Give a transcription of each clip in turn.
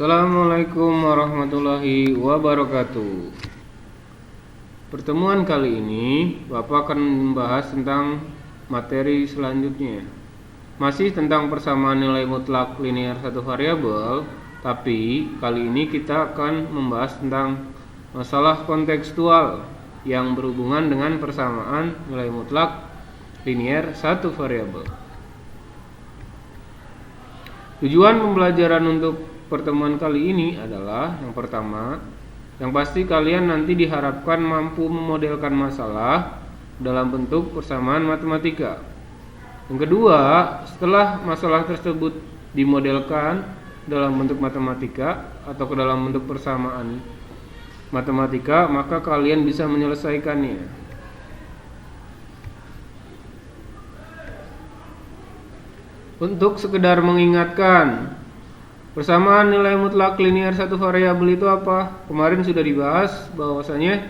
Assalamualaikum warahmatullahi wabarakatuh. Pertemuan kali ini Bapak akan membahas tentang materi selanjutnya. Masih tentang persamaan nilai mutlak linear satu variabel, tapi kali ini kita akan membahas tentang masalah kontekstual yang berhubungan dengan persamaan nilai mutlak linear satu variabel. Tujuan pembelajaran untuk pertemuan kali ini adalah yang pertama, yang pasti kalian nanti diharapkan mampu memodelkan masalah dalam bentuk persamaan matematika. Yang kedua, setelah masalah tersebut dimodelkan dalam bentuk matematika atau ke dalam bentuk persamaan matematika, maka kalian bisa menyelesaikannya. Untuk sekedar mengingatkan, persamaan nilai mutlak linear satu variabel itu apa? Kemarin sudah dibahas bahwasanya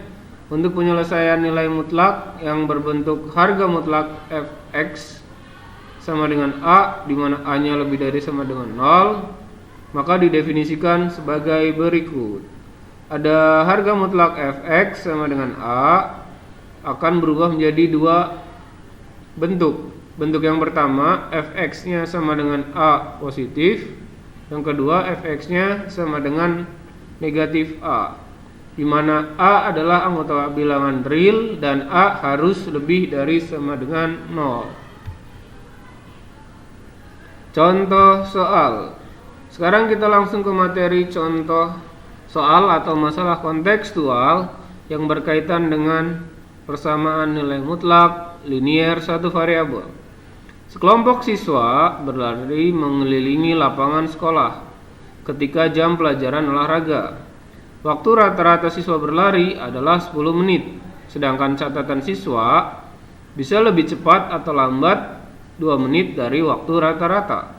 untuk penyelesaian nilai mutlak yang berbentuk harga mutlak fx sama dengan a, di mana a-nya lebih dari sama dengan 0, maka didefinisikan sebagai berikut. Ada harga mutlak fx sama dengan a akan berubah menjadi dua bentuk. Bentuk yang pertama, fx-nya sama dengan a positif. Yang kedua, fx-nya sama dengan negatif a, di mana a adalah anggota bilangan real dan a harus lebih dari sama dengan 0. Contoh soal. Sekarang kita langsung ke materi contoh soal atau masalah kontekstual yang berkaitan dengan persamaan nilai mutlak linear satu variabel. Sekelompok siswa berlari mengelilingi lapangan sekolah ketika jam pelajaran olahraga. Waktu rata-rata siswa berlari adalah 10 menit, sedangkan catatan siswa bisa lebih cepat atau lambat 2 menit dari waktu rata-rata.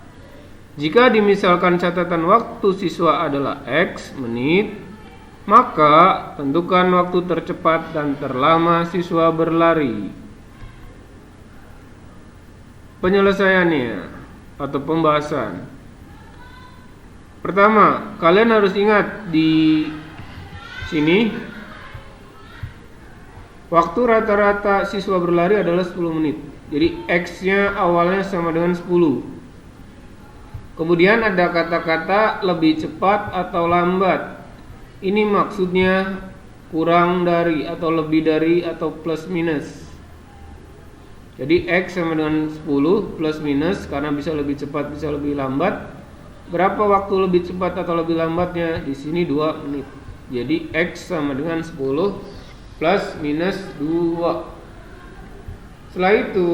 Jika dimisalkan catatan waktu siswa adalah X menit, maka tentukan waktu tercepat dan terlama siswa berlari. Penyelesaiannya atau pembahasan. Pertama, kalian harus ingat di sini waktu rata-rata siswa berlari adalah 10 menit. Jadi X-nya awalnya sama dengan 10. Kemudian ada kata-kata lebih cepat atau lambat. Ini maksudnya kurang dari atau lebih dari atau plus minus. Jadi X sama dengan 10 plus minus, karena bisa lebih cepat bisa lebih lambat. Berapa waktu lebih cepat atau lebih lambatnya? Di sini 2 menit. Jadi X sama dengan 10 plus minus 2. Setelah itu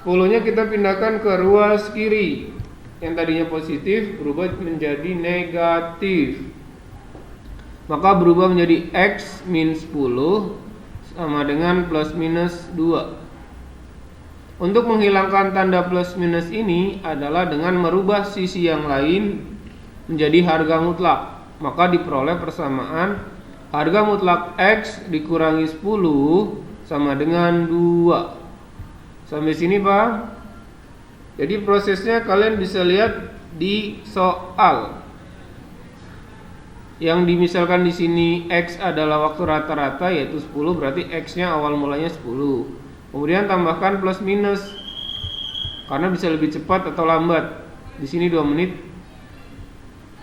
10-nya kita pindahkan ke ruas kiri. Yang tadinya positif berubah menjadi negatif. Maka berubah menjadi X min 10 sama dengan plus minus 2. Untuk menghilangkan tanda plus minus ini adalah dengan merubah sisi yang lain menjadi harga mutlak. Maka diperoleh persamaan harga mutlak X dikurangi 10 sama dengan 2. Sampai sini Pak? Jadi prosesnya kalian bisa lihat di soal. Yang dimisalkan di sini X adalah waktu rata-rata yaitu 10, berarti X-nya awal mulanya 10. Kemudian tambahkan plus minus karena bisa lebih cepat atau lambat. Di sini 2 menit.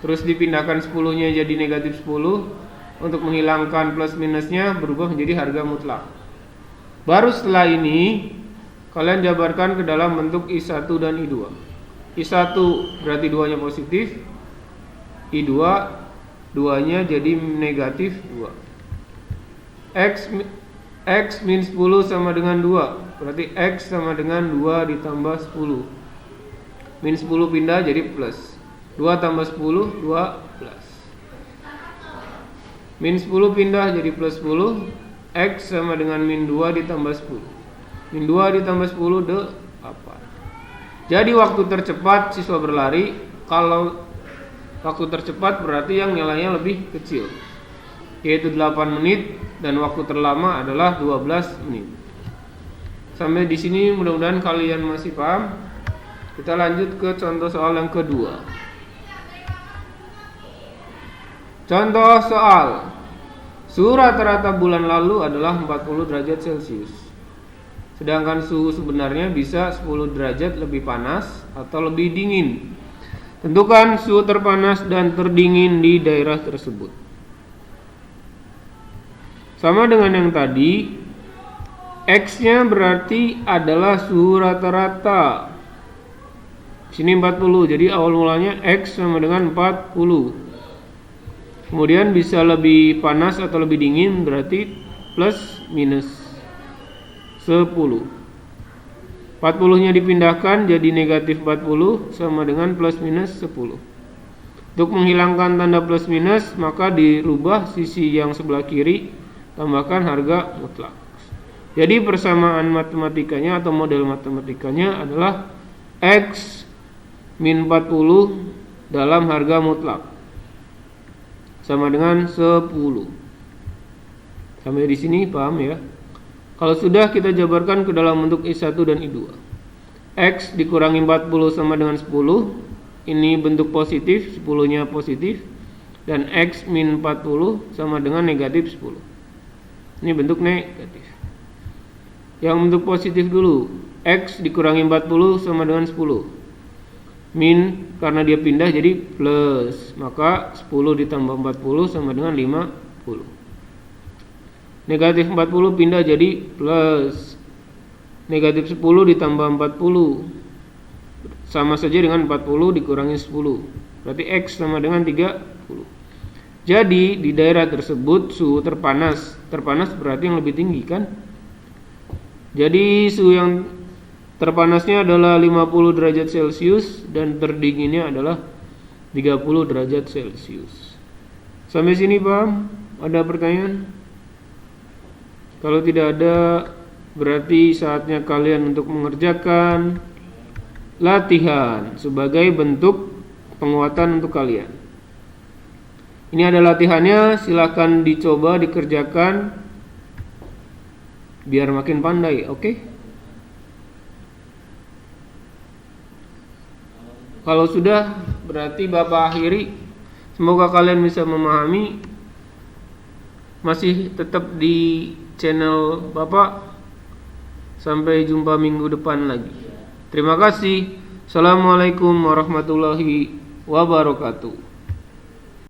Terus dipindahkan 10-nya jadi negatif 10. Untuk menghilangkan plus minusnya berubah menjadi harga mutlak. Baru setelah ini kalian jabarkan ke dalam bentuk I1 dan I2. I1 berarti 2-nya positif, I2 2-nya jadi negatif 2. X min 10 sama dengan 2. Berarti X sama dengan 2 ditambah 10. Min 10 pindah jadi plus. 2 tambah 10, 2 plus. Min 10 pindah jadi plus 10. X sama dengan min 2 ditambah 10. Min 2 ditambah 10, 8. Jadi waktu tercepat siswa berlari, kalau waktu tercepat berarti yang nilainya lebih kecil, yaitu 8 menit, dan waktu terlama adalah 12 menit. Sampai di sini mudah-mudahan kalian masih paham. Kita lanjut ke contoh soal yang kedua. Contoh soal. Suhu rata-rata bulan lalu adalah 40 derajat Celcius. Sedangkan suhu sebenarnya bisa 10 derajat lebih panas atau lebih dingin. Tentukan suhu terpanas dan terdingin di daerah tersebut. Sama dengan yang tadi, X-nya berarti adalah suhu rata-rata. Sini 40, jadi awal mulanya X sama dengan 40. Kemudian bisa lebih panas atau lebih dingin, berarti plus minus 10. 40-nya dipindahkan jadi negatif 40 sama dengan plus minus 10. Untuk menghilangkan tanda plus minus, maka dirubah sisi yang sebelah kiri, tambahkan harga mutlak. Jadi persamaan matematikanya atau model matematikanya adalah X min 40 dalam harga mutlak sama dengan 10. Sampai di sini paham ya? Kalau sudah, kita jabarkan ke dalam bentuk I1 dan I2. X dikurangi 40 sama dengan 10. Ini bentuk positif, 10-nya positif. Dan X min 40 sama dengan negatif 10. Ini bentuk negatif. Yang bentuk positif dulu. X dikurangi 40 sama dengan 10. Min, karena dia pindah jadi plus. Maka 10 ditambah 40 sama dengan 50. Negatif 40 pindah jadi plus. Negatif 10 ditambah 40 sama saja dengan 40 dikurangi 10. Berarti X sama dengan 30. Jadi di daerah tersebut suhu terpanas. Terpanas berarti yang lebih tinggi kan? Jadi suhu yang terpanasnya adalah 50 derajat Celcius dan terdinginnya adalah 30 derajat Celcius. Sampai sini paham? Ada pertanyaan? Kalau tidak ada, berarti saatnya kalian untuk mengerjakan latihan sebagai bentuk penguatan untuk kalian. Ini ada latihannya, silakan dicoba dikerjakan biar makin pandai, oke? Kalau sudah, berarti Bapak akhiri. Semoga kalian bisa memahami. Masih tetap di channel Bapak. Sampai jumpa minggu depan lagi. Terima kasih. Assalamualaikum warahmatullahi wabarakatuh.